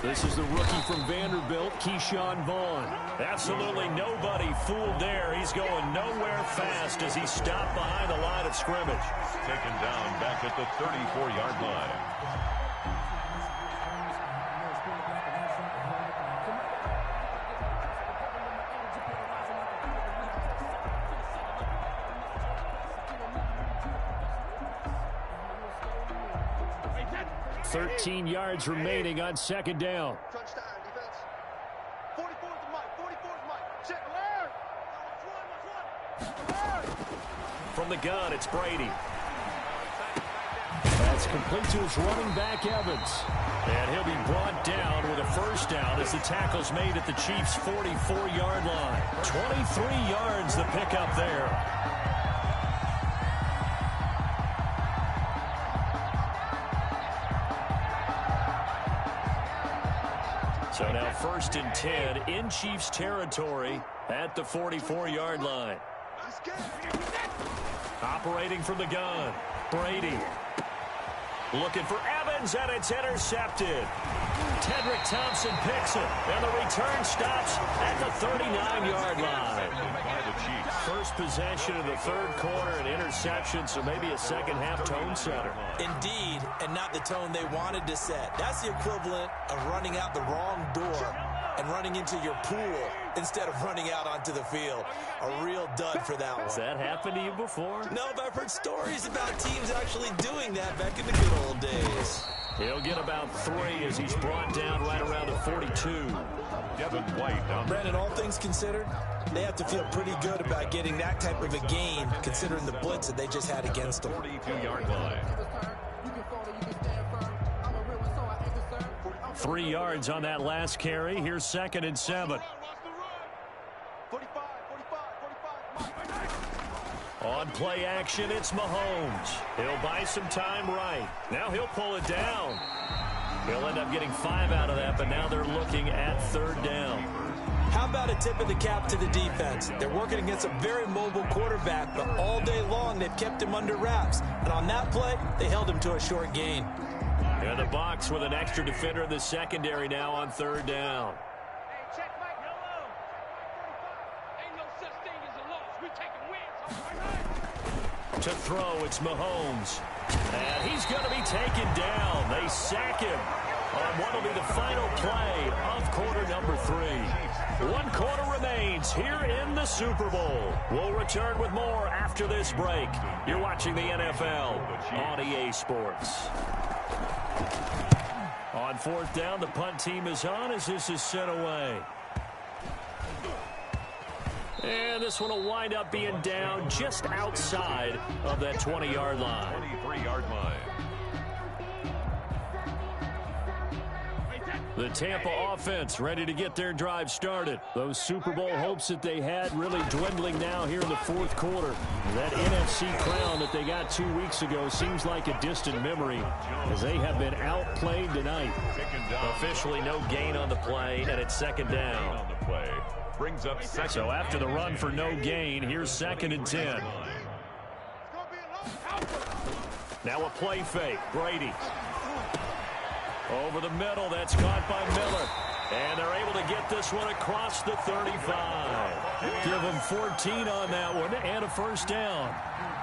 This is the rookie from Vanderbilt, Keyshawn Vaughn. Absolutely nobody fooled there. He's going nowhere fast as he stopped behind the line of scrimmage. Taken down back at the 34-yard line. 13 yards remaining on 2nd down. Crunch time, defense. 44's the mic. 44's mic. Check. Alert. From the gun, it's Brady. That's complete to his running back, Evans. And he'll be brought down with a first down as the tackle's made at the Chiefs' 44-yard line. 23 yards the pickup there. So now 1st and 10 in Chiefs territory at the 44-yard line. Operating from the gun, Brady. Looking for Evans, and it's intercepted. Tedrick Thompson picks it, and the return stops at the 39-yard line. First possession of the 3rd quarter, an interception, so maybe a second-half tone setter. Indeed, and not the tone they wanted to set. That's the equivalent of running out the wrong door and running into your pool instead of running out onto the field. A real dud for that one. Has that happened to you before? No, but I've heard stories about teams actually doing that back in the good old days. He'll get about 3 as he's brought down right around the 42. Devin White down. Brandon, all things considered, they have to feel pretty good about getting that type of a gain, considering the blitz that they just had against them. 42-yard line. 3 yards on that last carry. Here's 2nd and 7. 45. On play action, it's Mahomes. He'll buy some time right. Now he'll pull it down. He'll end up getting 5 out of that, but now they're looking at 3rd down. How about a tip of the cap to the defense? They're working against a very mobile quarterback, but all day long they've kept him under wraps. And on that play, they held him to a short gain. In the box with an extra defender in the secondary now on 3rd down. To throw, it's Mahomes. And he's going to be taken down. They sack him on what will be the final play of quarter number 3. 1 quarter remains here in the Super Bowl. We'll return with more after this break. You're watching the NFL on EA Sports. On 4th down, the punt team is on as this is sent away. And this one will wind up being down just outside of that 20-yard line. 23-yard line. The Tampa offense ready to get their drive started. Those Super Bowl hopes that they had really dwindling now here in the 4th quarter. That NFC crown that they got 2 weeks ago seems like a distant memory as they have been outplayed tonight. Officially no gain on the play, and it's 2nd down. On the play. Brings up 2nd. So after the run for no gain, here's 2nd and 10. Now a play fake. Brady. Over the middle. That's caught by Miller. And they're able to get this one across the 35. Give him 14 on that one and a first down.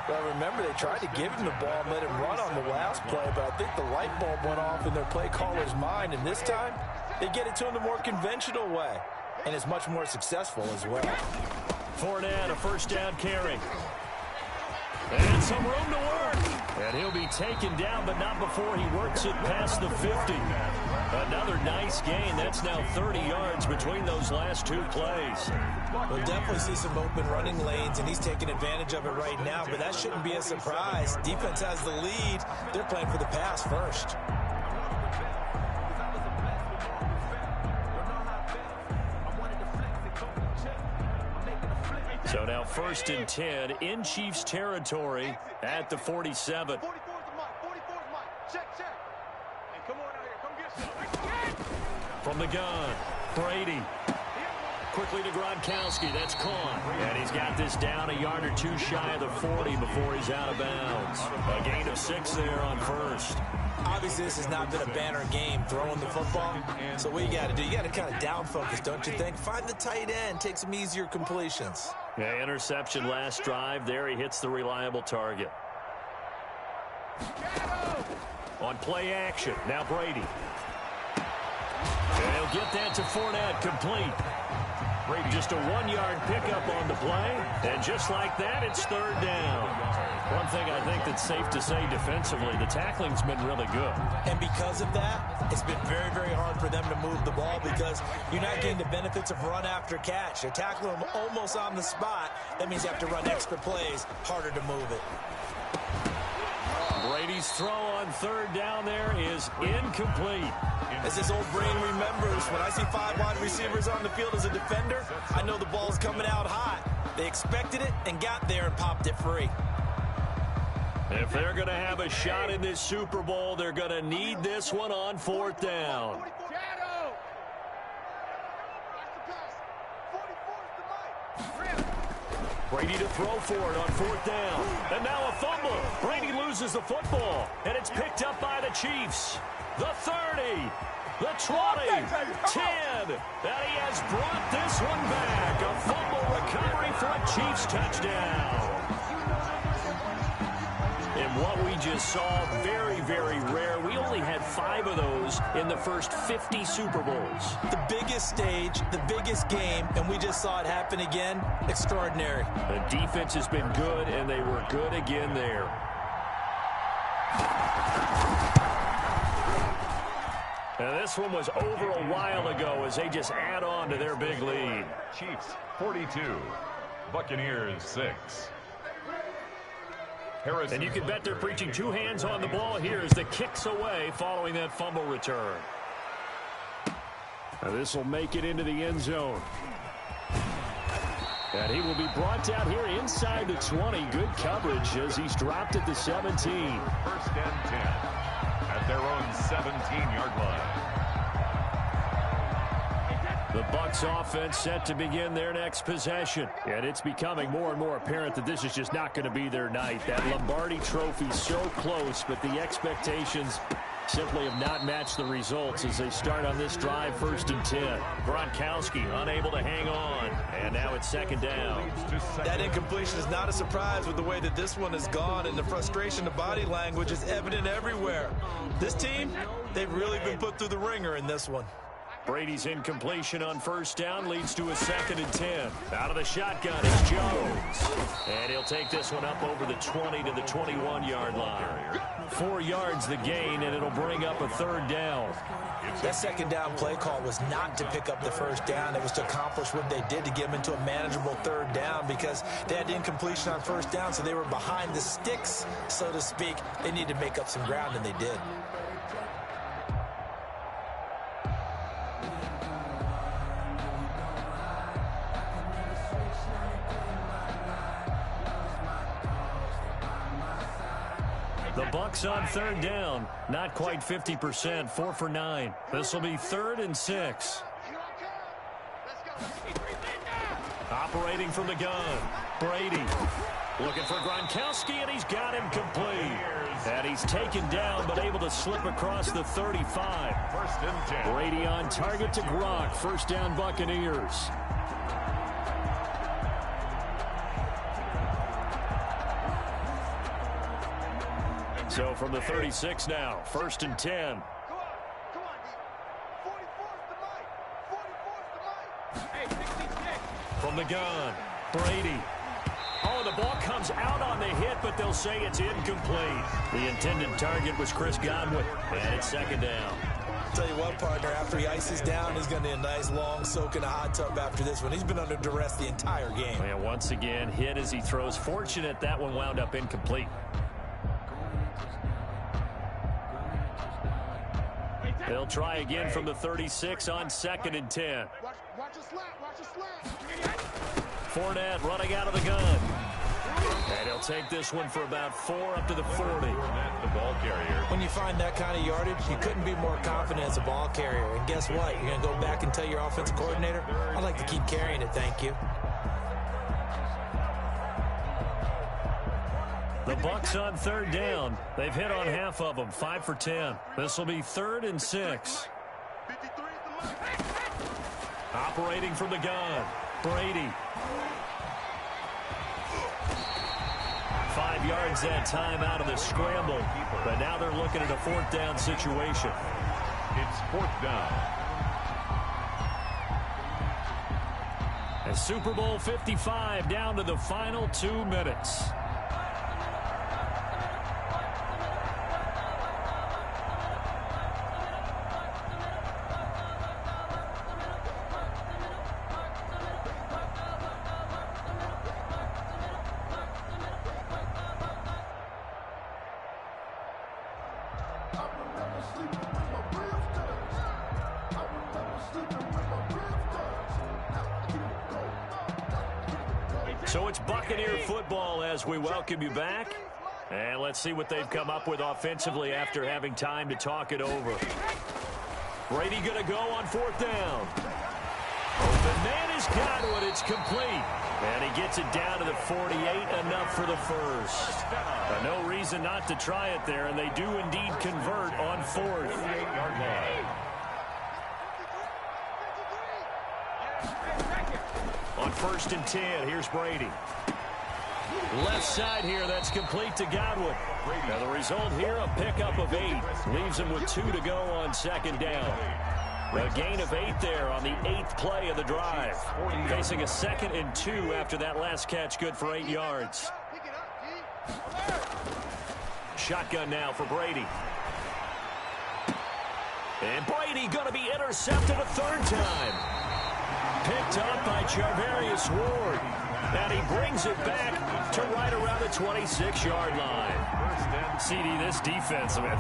Well, remember, they tried to give him the ball and let him run on the last play, but I think the light bulb went off in their play caller's mind, and this time they get it to him the more conventional way. And is much more successful as well. Fournette, a first down carry. And some room to work. And he'll be taken down, but not before he works it past the 50. Another nice gain. That's now 30 yards between those last 2 plays. We'll definitely see some open running lanes, and he's taking advantage of it right now, but that shouldn't be a surprise. Defense has the lead. They're playing for the pass first. first and 10 in Chiefs territory at the 47. 44's the mic. 44's mic. Check, check. Hey, come on out here. Come get some. From the gun, Brady. Quickly to Gronkowski. That's caught. And he's got this down a yard or two shy of the 40 before he's out of bounds. A gain of 6 there on first. Obviously, this has not been a banner game throwing the football. So what you got to do, you got to kind of down focus, don't you think? Find the tight end. Take some easier completions. Yeah, interception last drive. There he hits the reliable target. On play action. Now Brady. And he'll get that to Fournette, complete. Brady just a 1-yard pickup on the play. And just like that, it's third down. One thing I think that's safe to say defensively, the tackling's been really good. And because of that, it's been very, very hard for them to move the ball because you're not getting the benefits of run after catch. You're tackling them almost on the spot. That means you have to run extra plays, harder to move it. Brady's throw on third down there is incomplete. As his old brain remembers, when I see 5 wide receivers on the field as a defender, I know the ball's coming out hot. They expected it and got there and popped it free. If they're going to have a shot in this Super Bowl, they're going to need this one on fourth down. Brady to throw for it on fourth down. And now a fumble. Brady loses the football, and it's picked up by the Chiefs. The 30, the 20, 10, and he has brought this one back. A fumble recovery for a Chiefs touchdown. And what we just saw, very, very rare. We only had 5 of those in the first 50 Super Bowls. The biggest stage, the biggest game, and we just saw it happen again. Extraordinary. The defense has been good, and they were good again there. And this one was over a while ago as they just add on to their big lead. Chiefs 42, Buccaneers 6. And you can bet they're preaching 2 hands on the ball here as the kick's away following that fumble return. Now this will make it into the end zone. And he will be brought down here inside the 20. Good coverage as he's dropped at the 17. First and 10 at their own 17-yard line. The Bucs offense set to begin their next possession. And it's becoming more and more apparent that this is just not going to be their night. That Lombardi trophy so close, but the expectations simply have not matched the results as they start on this drive, first and 10. Gronkowski unable to hang on. And now it's second down. That incompletion is not a surprise with the way that this one has gone, and the frustration, the body language is evident everywhere. This team, they've really been put through the ringer in this one. Brady's incompletion on first down leads to a second and 10. Out of the shotgun is Jones. And he'll take this one up over the 20 to the 21-yard line. 4 yards the gain, and it'll bring up a third down. That second down play call was not to pick up the first down. It was to accomplish what they did to get them into a manageable third down because they had incompletion on first down, so they were behind the sticks, so to speak. They needed to make up some ground, and they did. The Bucs on third down, not quite 50%, 4 for 9. This will be 3rd and 6. Operating from the gun, Brady looking for Gronkowski, and he's got him complete. And he's taken down, but able to slip across the 35. First and 10. Brady on target to Gronk, first down Buccaneers. So from the 36 now, first and 10. Come on, 44's the mic. 44's the mic. Hey, 66. From the gun, Brady. Oh, the ball comes out on the hit, but they'll say it's incomplete. The intended target was Chris Godwin, and it's second down. Tell you what, partner, after he ices down, he's going to need a nice long soak in a hot tub after this one. He's been under duress the entire game. And once again, hit as he throws. Fortunate that one wound up incomplete. They'll try again from the 36 on second and 10. Watch a slap. Watch a slap. Fournette running out of the gun. And he'll take this one for about 4 up to the 40. The ball carrier. When you find that kind of yardage, you couldn't be more confident as a ball carrier. And guess what? You're going to go back and tell your offensive coordinator, I'd like to keep carrying it, thank you. The Bucs on 3rd down. They've hit on half of them, 5 for 10. This will be 3rd and 6. Operating from the gun, Brady. 5 yards that time out of the scramble. But now they're looking at a 4th down situation. It's 4th down. And Super Bowl 55 down to the final 2 minutes. So it's Buccaneer football as we welcome you back. And let's see what they've come up with offensively after having time to talk it over. Brady going to go on 4th down. The man is Godwin. It's complete. And he gets it down to the 48, enough for the first. No reason not to try it there, and they do indeed convert on 4th. 48-yard line. On 1st and 10, here's Brady. Left side here, that's complete to Godwin. Now the result here, a pickup of 8. Leaves him with 2 to go on 2nd down. A gain of 8 there on the 8th play of the drive. Facing a 2nd and 2 after that last catch, good for 8 yards. Shotgun now for Brady. And Brady going to be intercepted a 3rd time. Picked up by Charvarius Ward. And he brings it back to right around the 26-yard line. CD, this defense, I mean,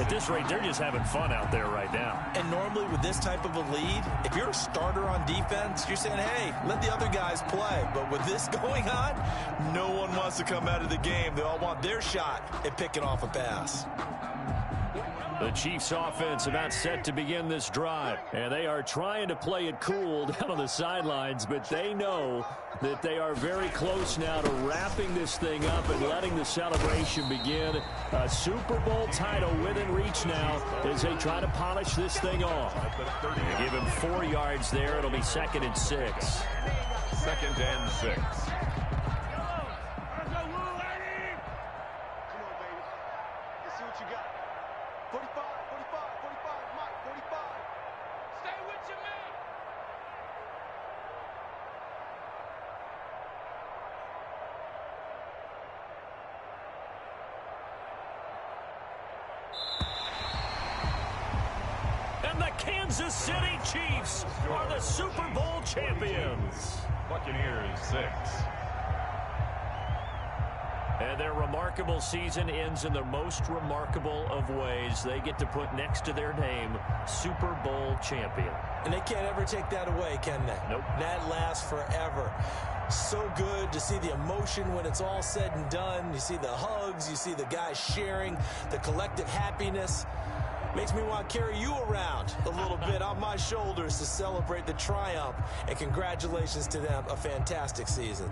at this rate, they're just having fun out there right now. And normally with this type of a lead, if you're a starter on defense, you're saying, hey, let the other guys play. But with this going on, no one wants to come out of the game. They all want their shot at picking off a pass. The Chiefs offense about set to begin this drive. And they are trying to play it cool down on the sidelines, but they know that they are very close now to wrapping this thing up and letting the celebration begin. A Super Bowl title within reach now as they try to polish this thing off. They give him 4 yards there. It'll be 2nd and 6. 2nd and 6. Kansas City Chiefs are the Super Bowl champions. Buccaneers 6. And their remarkable season ends in the most remarkable of ways. They get to put next to their name, Super Bowl champion. And they can't ever take that away, can they? Nope. That lasts forever. So good to see the emotion when it's all said and done. You see the hugs, you see the guys sharing, the collective happiness. Makes me want to carry you around a little bit on my shoulders to celebrate the triumph. And congratulations to them, a fantastic season.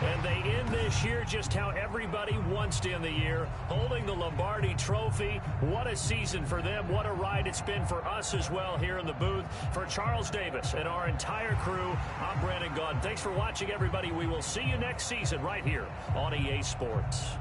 And they end this year just how everybody wants to end the year, holding the Lombardi Trophy. What a season for them. What a ride it's been for us as well here in the booth. For Charles Davis and our entire crew, I'm Brandon Gaudin. Thanks for watching, everybody. We will see you next season right here on EA Sports.